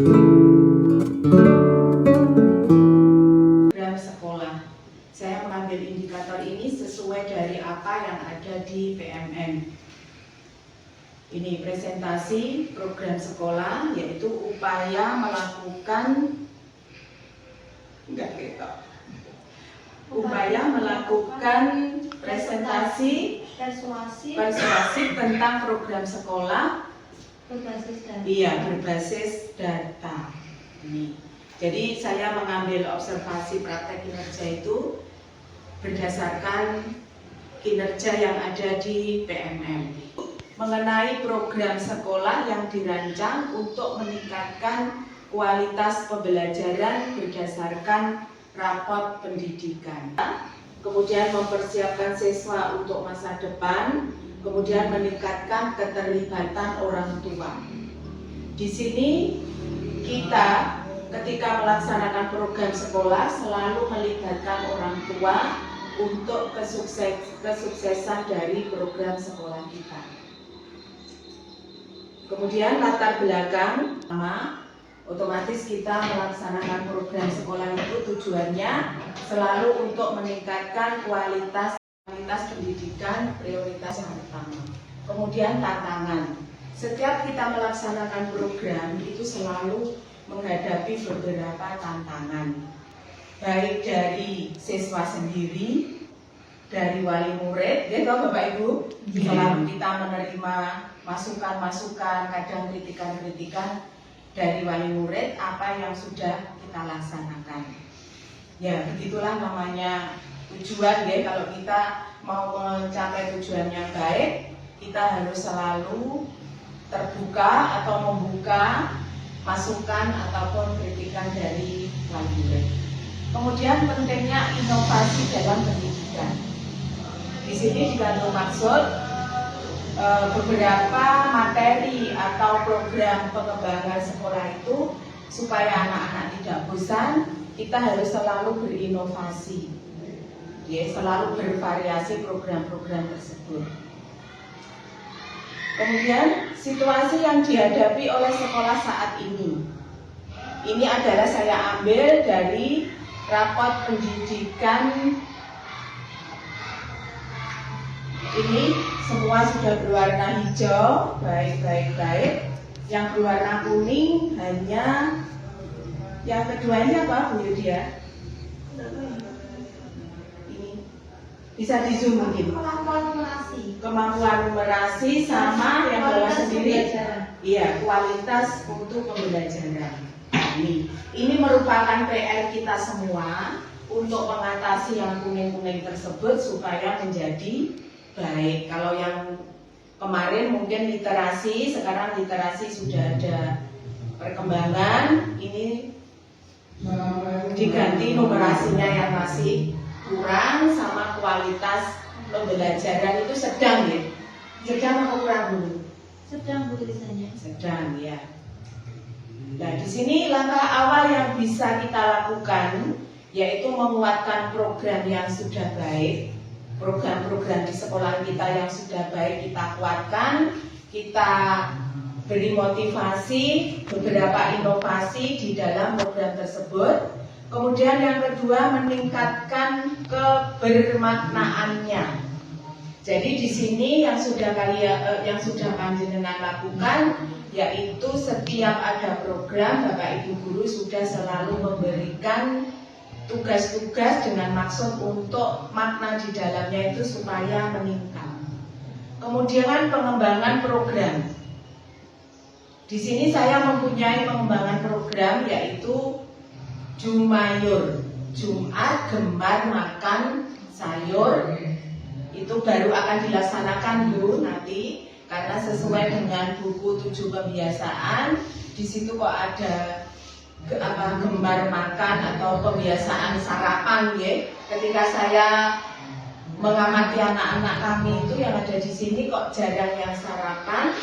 Program sekolah. Saya mengambil indikator ini sesuai dari apa yang ada di PMN. Ini presentasi program sekolah, yaitu upaya melakukan presentasi persuasif tentang program sekolah berbasis data. Ini. Jadi saya mengambil observasi praktek kinerja itu berdasarkan kinerja yang ada di PMN mengenai program sekolah yang dirancang untuk meningkatkan kualitas pembelajaran berdasarkan rapot pendidikan, kemudian mempersiapkan siswa untuk masa depan, kemudian meningkatkan keterlibatan orang tua. Di sini kita ketika melaksanakan program sekolah selalu melibatkan orang tua untuk kesuksesan dari program sekolah kita. Kemudian latar belakang, otomatis kita melaksanakan program sekolah itu tujuannya selalu untuk meningkatkan kualitas pendidikan, prioritas yang pertama. Kemudian tantangan. Setiap kita melaksanakan program itu selalu menghadapi beberapa tantangan, baik dari siswa sendiri, dari wali murid, ya toh Bapak Ibu, selalu kita menerima masukan-masukan, kadang kritikan-kritikan dari wali murid apa yang sudah kita laksanakan. Ya begitulah namanya tujuan ya, kalau kita mau mencapai tujuan yang baik, kita harus selalu terbuka atau membuka masukan ataupun kritikan dari wali murid. Kemudian pentingnya inovasi dalam pendidikan. Di sini dikandung maksud beberapa materi atau program pengembangan sekolah itu supaya anak-anak tidak bosan, kita harus selalu berinovasi, ya, selalu bervariasi program-program tersebut. Kemudian situasi yang dihadapi oleh sekolah saat ini adalah saya ambil dari rapot pendidikan. Ini semua sudah berwarna hijau, baik. Yang berwarna kuning hanya yang keduanya apa Bu Yudia? Ini bisa di zoom mungkin. Kemampuan numerasi sama yang bawah sendiri. Iya, kualitas untuk pembelajaran. Ini merupakan PR kita semua untuk mengatasi yang kuning-kuning tersebut supaya menjadi baik. Kalau yang kemarin mungkin literasi, sekarang literasi sudah ada perkembangan, ini diganti numerasinya yang masih kurang, sama kualitas pembelajaran itu sedang ya. Sedang atau kurang dulu? Sedang Bu tulisannya. Sedang ya. Nah di sini langkah awal yang bisa kita lakukan yaitu menguatkan program yang sudah baik. Program-program di sekolah kita yang sudah baik kita kuatkan, kita beri motivasi, beberapa inovasi di dalam program tersebut. Kemudian yang kedua, meningkatkan kebermaknaannya. Jadi di sini yang sudah panjenengan lakukan, yaitu setiap ada program Bapak Ibu guru sudah selalu memberikan tugas-tugas dengan maksud untuk makna di dalamnya itu supaya meningkat. Kemudian pengembangan program. Di sini saya mempunyai pengembangan program yaitu Jumayur, Jumat Gemar Makan Sayur. Itu baru akan dilaksanakan Bu nanti, karena sesuai dengan buku 7 kebiasaan. Di situ kok ada gemar makan atau kebiasaan sarapan ya. Ketika saya mengamati anak-anak kami itu yang ada di sini kok jarang yang sarapan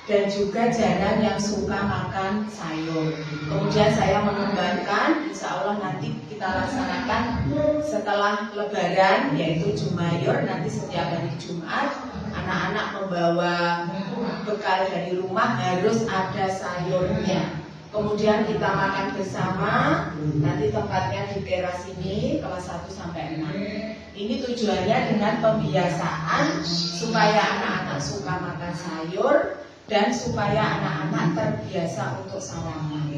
dan juga jarang yang suka makan sayur. Kemudian saya mengembangkan, insya Allah nanti kita laksanakan setelah Lebaran, yaitu Jumayur. Nanti setiap hari Jumat anak-anak membawa bekal dari rumah harus ada sayurnya. Kemudian kita makan bersama, nanti tempatnya di teras ini, kelas 1 sampai 6. Ini tujuannya dengan pembiasaan supaya anak-anak suka makan sayur dan supaya anak-anak terbiasa untuk sarapan.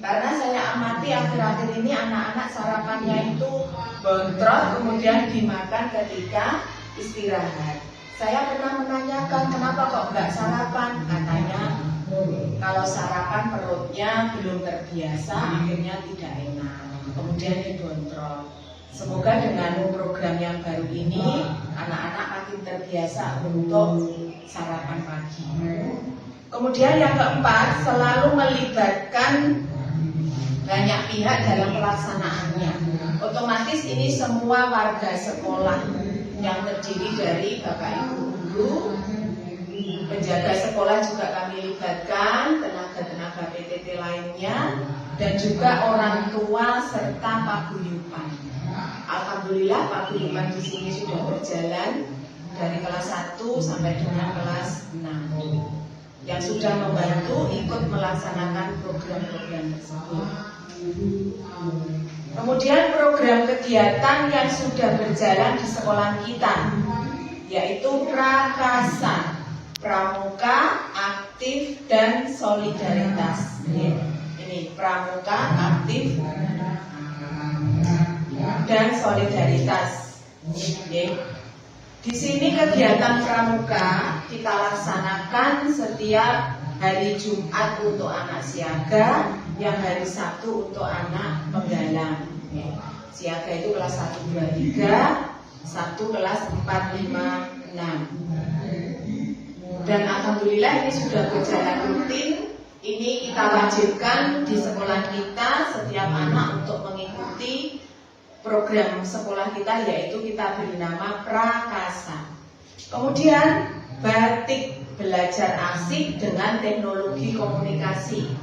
Karena saya amati akhir-akhir ini anak-anak sarapannya itu bontrot, kemudian dimakan ketika istirahat. Saya pernah menanyakan kenapa kok nggak sarapan, katanya kalau sarapan perutnya belum terbiasa, akhirnya tidak enak, kemudian dibontrol. Semoga dengan program yang baru ini, anak-anak makin terbiasa untuk sarapan pagi. Kemudian yang keempat, selalu melibatkan banyak pihak dalam pelaksanaannya. Otomatis ini semua warga sekolah yang terdiri dari Bapak Ibu guru, penjaga sekolah juga kami libatkan, tenaga-tenaga PTT lainnya, dan juga orang tua serta paguyuban. Alhamdulillah paguyuban di sini sudah berjalan dari kelas 1 sampai dengan kelas 6 yang sudah membantu ikut melaksanakan program-program tersebut. Kemudian program kegiatan yang sudah berjalan di sekolah kita, yaitu Prakasa, Pramuka, Aktif, dan Solidaritas. Ini Pramuka, Aktif, dan Solidaritas. Di sini kegiatan Pramuka kita laksanakan setiap hari Jumat untuk anak siaga, yang hari Sabtu untuk anak penggalang. Siaga itu kelas 1, 2, 3, Sabtu kelas 4, 5, 6. Dan alhamdulillah ini sudah berjalan rutin. Ini kita wajibkan di sekolah kita setiap anak untuk mengikuti program sekolah kita, yaitu kita beri nama Prakasa. Kemudian batik, belajar asik dengan teknologi komunikasi.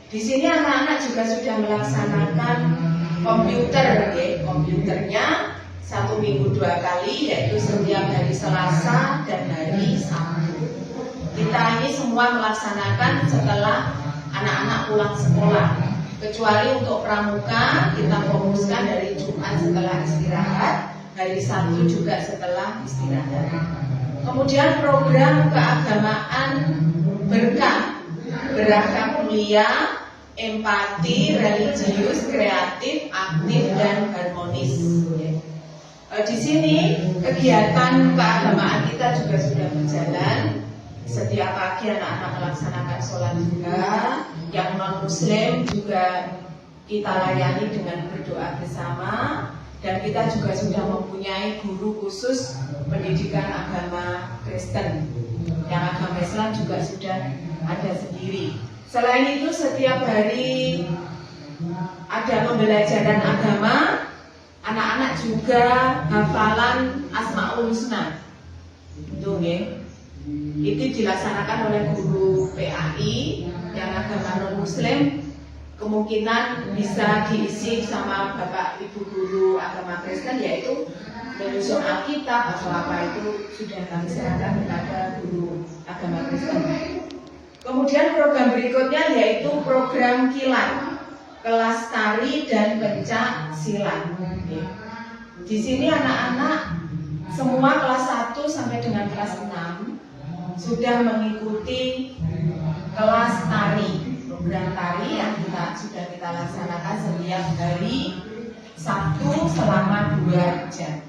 Di sini anak-anak juga sudah melaksanakan komputer, komputernya 1 minggu 2 kali, yaitu setiap hari Selasa dan hari Sabtu. Kita ini semua melaksanakan setelah anak-anak pulang sekolah. Kecuali untuk pramuka kita fokuskan dari Jumat setelah istirahat, hari Sabtu juga setelah istirahat. Kemudian program keagamaan berkah, beragam mulia, empati, religius, kreatif, aktif, dan harmonis. Di sini kegiatan keagamaan kita juga sudah berjalan. Setiap pagi anak-anak melaksanakan sholat duha. Yang non-muslim juga kita layani dengan berdoa bersama. Dan kita juga sudah mempunyai guru khusus pendidikan agama Kristen. Yang agama Islam juga sudah ada sendiri. Selain itu setiap hari ada pembelajaran agama. Anak-anak juga hafalan Asmaul Husna. Itu dilaksanakan oleh guru PAI yang agama non-muslim. Kemungkinan bisa diisi sama Bapak Ibu guru agama Kristen, yaitu menyusun Alkitab atau apa itu sudah kami serahkan kepada guru agama Kristen. Kemudian program berikutnya yaitu program kilat, kelas tari dan pencak silat. Di sini anak-anak semua kelas 1 sampai dengan kelas 6 sudah mengikuti kelas tari, program tari yang sudah kita laksanakan setiap hari Sabtu selama 2 jam.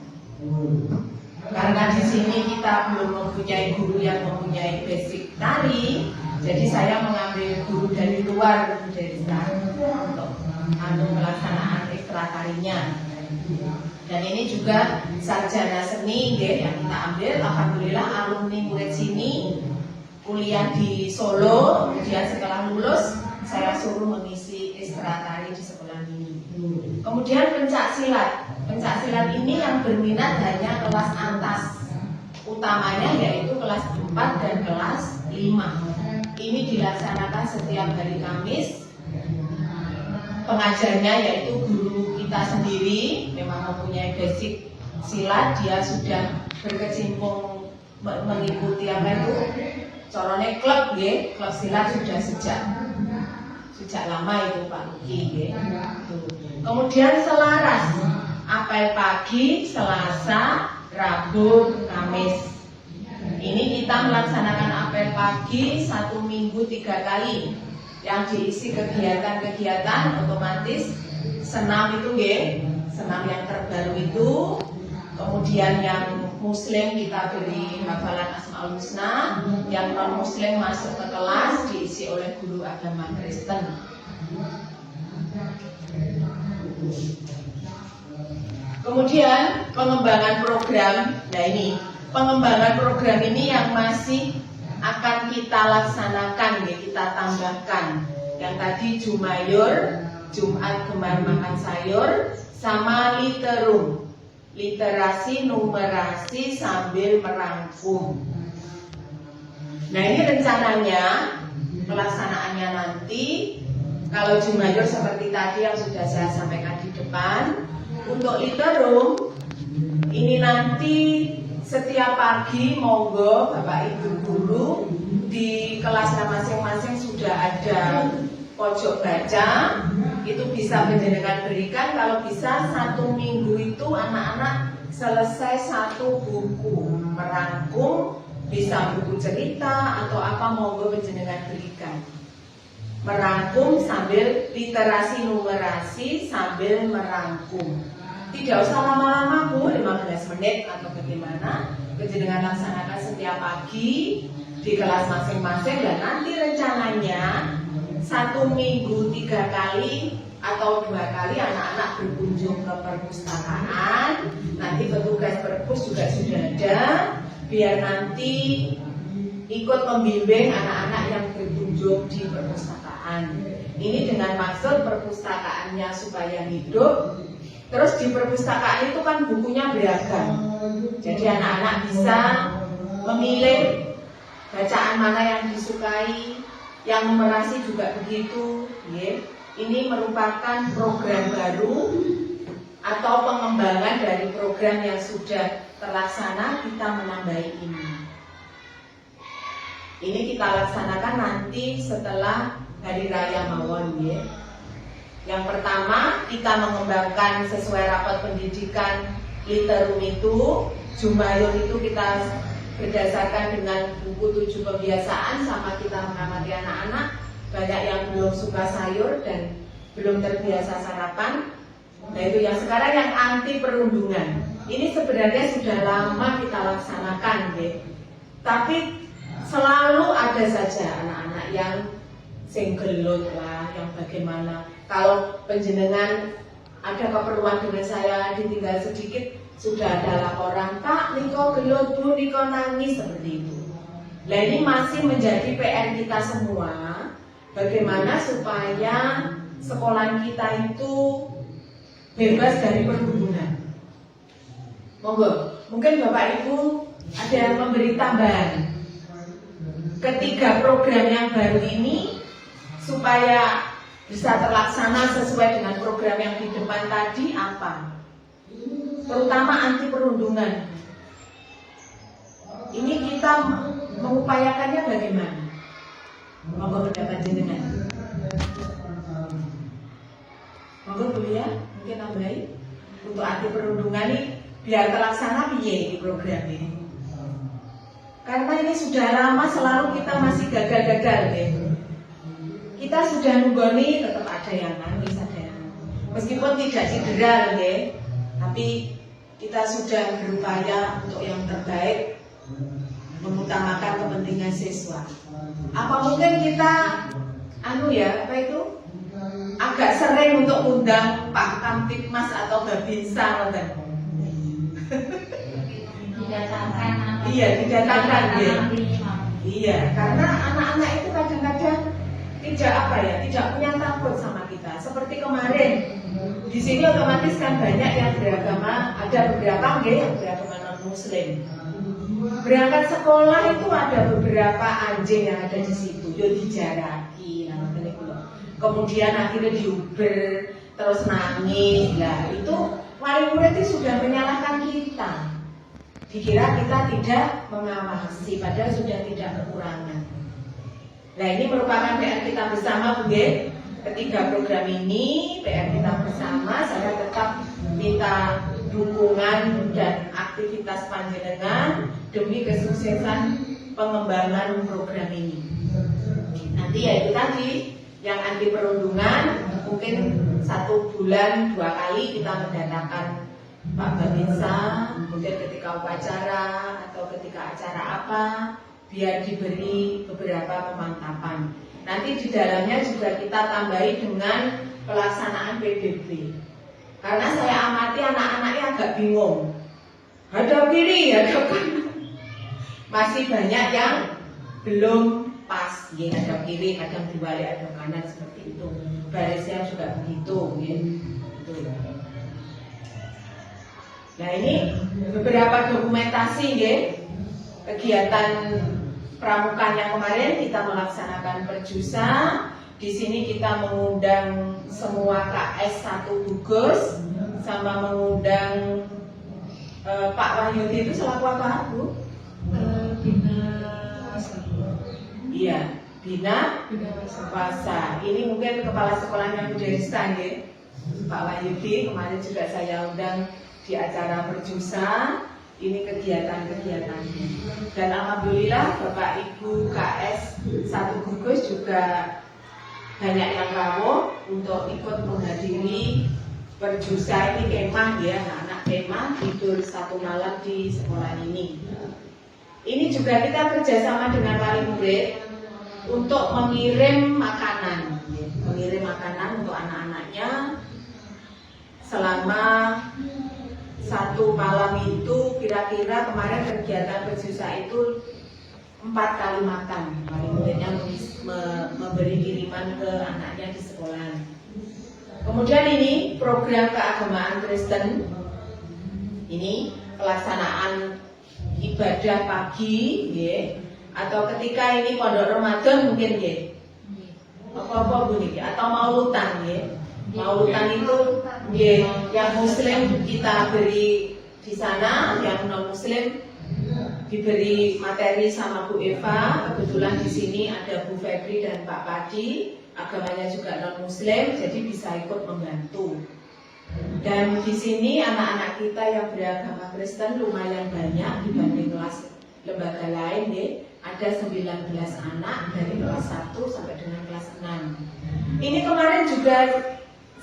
Karena di sini kita belum mempunyai guru yang mempunyai basic tari, jadi saya mengambil guru dari luar dari untuk pelaksanaan ekstra tarinya. Dan ini juga sarjana seni yang kita ambil. Alhamdulillah alumni murid sini kuliah di Solo. Kemudian setelah lulus saya suruh mengisi ekstra tari di sekolah ini. Kemudian pencak silat. Pencak silat ini yang berminat hanya kelas atas, utamanya yaitu kelas 4 dan kelas 5. Ini dilaksanakan setiap hari Kamis. Pengajarnya yaitu guru kita sendiri, memang mempunyai basic silat. Dia sudah berkecimpung mengikuti apa itu corone klub, klub silat sudah sejak sejak lama itu Pak Luki ya. Kemudian selaras apel pagi, Selasa, Rabu, Kamis. Ini kita melaksanakan apel pagi 1 minggu 3 kali yang diisi kegiatan-kegiatan otomatis senam itu ya, senam yang terbaru itu. Kemudian yang muslim kita beri hafalan Asmaul Husna, yang non muslim masuk ke kelas diisi oleh guru agama Kristen. Kemudian pengembangan program. Nah ini pengembangan program ini yang masih akan kita laksanakan ya, kita tambahkan. Yang tadi Jumayur, Jumat Gemar Makan Sayur, sama Literum, literasi numerasi sambil merangkum. Nah ini rencananya pelaksanaannya nanti. Kalau Jumayur seperti tadi yang sudah saya sampaikan di depan. Untuk Literum ini nanti setiap pagi monggo Bapak Ibu guru di kelasnya masing-masing sudah ada pojok baca, itu bisa menjenengan berikan. Kalau bisa 1 minggu itu anak-anak selesai 1 buku merangkum, bisa buku cerita atau apa, monggo menjenengan berikan. Merangkum sambil literasi numerasi sambil merangkum. Tidak usah lama-lama Bu, 15 menit atau bagaimana. Menjenengan laksanakan setiap pagi di kelas masing-masing. Dan nanti rencananya 1 minggu 3 kali atau 2 kali anak-anak berkunjung ke perpustakaan. Nanti petugas perpus juga sudah ada, biar nanti ikut membimbing anak-anak yang berkunjung di perpustakaan. Ini dengan maksud perpustakaannya supaya hidup. Terus di perpustakaan itu kan bukunya beragam. Jadi anak-anak bisa memilih bacaan mana yang disukai, yang numerasi juga begitu. Ya. Ini merupakan program baru atau pengembangan dari program yang sudah terlaksana, kita menambahi ini. Ini kita laksanakan nanti setelah Hari Raya Mawon ya. Yang pertama kita mengembangkan sesuai rapat pendidikan Literum itu. Jumayur itu kita berdasarkan dengan buku 7 kebiasaan, sama kita mengamati anak-anak. Banyak yang belum suka sayur dan belum terbiasa sarapan. Nah itu yang sekarang yang anti perundungan. Ini sebenarnya sudah lama kita laksanakan ya. Tapi selalu ada saja anak-anak yang senggelut lah, yang bagaimana. Kalau penjenengan ada keperluan dengan saya, ditinggal sedikit sudah ada laporan, Pak, niko gelut, Bu, niko nangis, seperti itu. Nah ini masih menjadi PR kita semua, bagaimana supaya sekolah kita itu bebas dari perundungan. Monggo, mungkin Bapak Ibu ada yang memberi tambahan. Ketiga program yang baru ini supaya bisa terlaksana sesuai dengan program yang di depan tadi apa? Terutama anti perundungan. Ini kita mengupayakannya bagaimana? Monggo pendapat jenengan. Monggo Bu ya, mungkin tambahin untuk anti perundungan ini biar terlaksana piye di program ini. Karena ini sudah lama selalu kita masih gagal-gagal deh. Kita sudah nunggoni tetap ada yang nangis, ada yang meskipun tidak cedera deh, tapi kita sudah berupaya untuk yang terbaik, mengutamakan kepentingan siswa. Apa mungkin kita agak sering untuk undang Pak Kamtibmas atau Babinsa Didatangkan. Iya, didatangkan ya. Iya, karena anak-anak itu kadang-kadang tidak punya takut sama kita. Seperti kemarin di sini otomatis kan banyak yang beragama, ada beberapa yang beragama non muslim. Berangkat sekolah itu ada beberapa anjing yang ada di situ, yo dijaraki, kemudian akhirnya diuber, terus nangis. Nah itu wali murid itu sudah menyalahkan kita. Dikira kita tidak mengawasi, padahal sudah tidak kekurangan. Nah ini merupakan PR kita bersama Bu. ketiga program ini PR kita bersama, saya tetap minta dukungan dan aktivitas panjenengan demi kesuksesan pengembangan program ini. Nanti ya itu tadi yang anti perundungan, mungkin 1 bulan 2 kali kita mendatangkan Pak Babinsa, kemudian ketika upacara atau ketika acara apa, biar diberi beberapa pemantapan. Nanti di dalamnya juga kita tambahi dengan pelaksanaan PBB. Karena saya amati anak-anaknya agak bingung, hadap kiri, hadap kanan. Masih banyak yang belum pas, ya, hadap kiri, hadap dibalik, hadap kanan seperti itu. Barisnya juga begitu, ya. Nah ini beberapa dokumentasi, ya, kegiatan pramukaan yang kemarin kita melaksanakan perjusa. Di sini kita mengundang semua KS 1 gugus, sama mengundang Pak Wahyudi itu selaku apa, Bu? Bina. Iya, Bina Wasa. Ini mungkin kepala sekolahnya Bu Desta, ya. Pak Wahyudi kemarin juga saya undang di acara perjusa. Ini kegiatan-kegiatannya. Dan alhamdulillah Bapak Ibu KS 1 gugus juga banyak yang rawuh untuk ikut menghadiri perjusa ini, kemah, ya, anak-anak kemah tidur 1 malam di sekolah ini. Ini juga kita kerjasama dengan wali murid untuk mengirim makanan untuk anak-anaknya selama 1 malam itu. Kira-kira kemarin kegiatan perjusa itu 4 kali makan. Wali muridnya memberi kiriman ke anaknya di sekolah. Kemudian ini program keagamaan Kristen. Ini pelaksanaan ibadah pagi, ya. Atau ketika ini pondok Ramadan mungkin, ya. Apa-apa Bu niki, atau maulutan, ya. Maulutan itu, ya, yang muslim kita beri di sana, yang non muslim diberi materi sama Bu Eva. Kebetulan di sini ada Bu Febri dan Pak Padi, agamanya juga non muslim, jadi bisa ikut membantu. Dan di sini anak-anak kita yang beragama Kristen lumayan banyak dibanding kelas lembaga lain, ya. Ada 19 anak dari kelas 1 sampai dengan kelas 6. Ini kemarin juga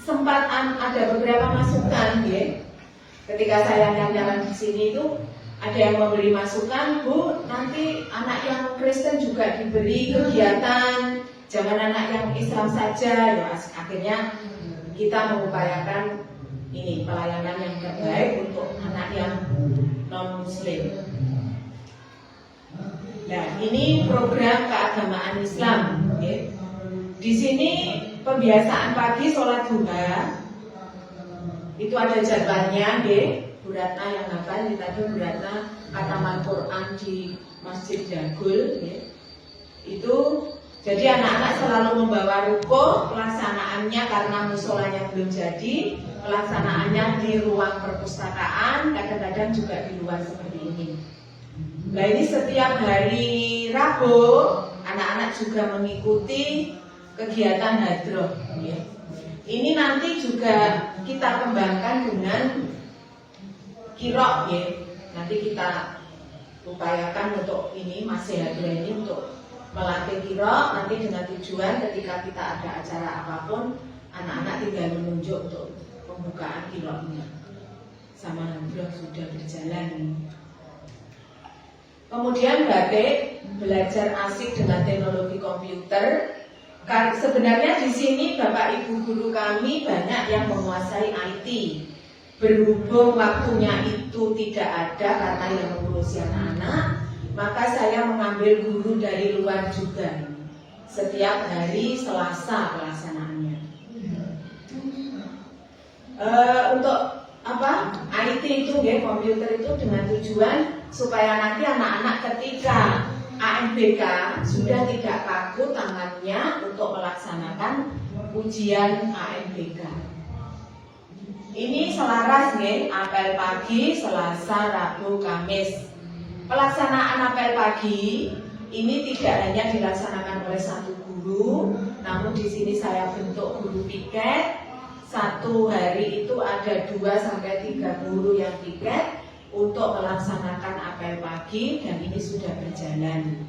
sempat ada beberapa masukan, ya. Ketika saya jalan di sini itu ada yang memberi masukan, Bu, nanti anak yang Kristen juga diberi kegiatan, jangan anak yang Islam saja, ya. Akhirnya kita mengupayakan ini pelayanan yang terbaik untuk anak yang non Muslim. Nah, ini program keagamaan Islam, ya. Di sini pembiasaan pagi sholat duha itu ada jadwalnya, ya. Bu Ratna yang hafal, ini tadi Bu Ratna khataman Quran di Masjid Jagul, ya. Itu jadi anak-anak selalu membawa ruko, pelaksanaannya karena musolanya belum jadi, pelaksanaannya di ruang perpustakaan, kadang-kadang juga di luar seperti ini. Nah ini setiap hari Rabu anak-anak juga mengikuti kegiatan hadroh, ya. Ini nanti juga kita kembangkan dengan kirok, ya. Nanti kita upayakan untuk ini masih hadroh ini untuk melatih kirok, nanti dengan tujuan ketika kita ada acara apapun anak-anak tinggal menunjuk untuk pembukaan kiroknya. Sama hadroh sudah berjalan. Kemudian batik, belajar asik dengan teknologi komputer. Sebenarnya di sini Bapak Ibu guru kami banyak yang menguasai IT. Berhubung waktunya itu tidak ada karena yang mengurusi anak-anak, maka saya mengambil guru dari luar juga. Setiap hari Selasa pelaksanaannya. Untuk apa? IT itu, ya, komputer itu dengan tujuan supaya nanti anak-anak ketika AMBK sudah tidak kaku tangannya untuk melaksanakan ujian AMBK. Ini selaras, ya, apel pagi Selasa, Rabu, Kamis. Pelaksanaan apel pagi ini tidak hanya dilaksanakan oleh satu guru, Namun di sini saya bentuk guru piket. Satu hari itu ada 2 sampai 3 guru yang piket untuk melaksanakan apel pagi, dan ini sudah berjalan.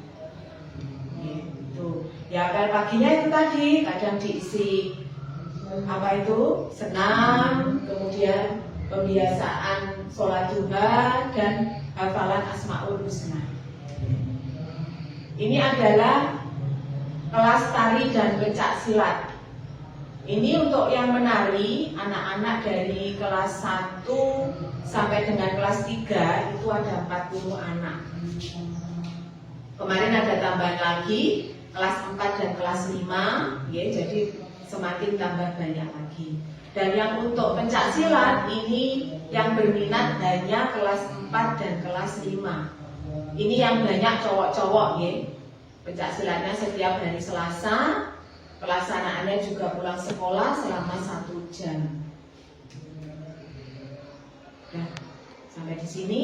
Gitu. Ya, apel paginya itu tadi kadang diisi apa itu senam, kemudian pembiasaan sholat duha dan hafalan Asmaul Husna. Ini adalah kelas tari dan pencak silat. Ini untuk yang menari, anak-anak dari kelas 1 sampai dengan kelas 3 itu ada 40 anak. Kemarin ada tambahan lagi, kelas 4 dan kelas 5, ya, jadi semakin tambah banyak lagi. Dan yang untuk pencak silat ini yang berminat hanya kelas 4 dan kelas 5. Ini yang banyak cowok-cowok, ya. Pencak silatnya setiap hari Selasa. Pelaksanaannya juga pulang sekolah selama 1 jam. Nah, sampai di sini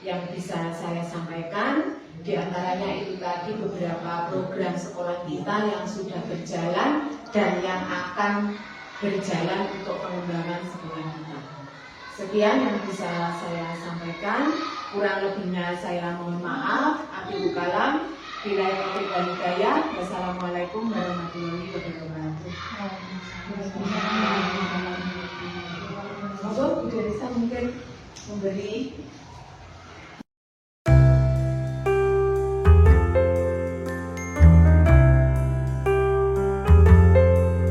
yang bisa saya sampaikan. Di antaranya itu tadi beberapa program sekolah kita yang sudah berjalan dan yang akan berjalan untuk pengembangan sekolah kita. Sekian yang bisa saya sampaikan. Kurang lebihnya saya mohon maaf. Akhirul kalam. Bila taufiq wal hidayah. Wassalamualaikum warahmatullahi wabarakatuh. Monggo Bu Derisa mungkin memberi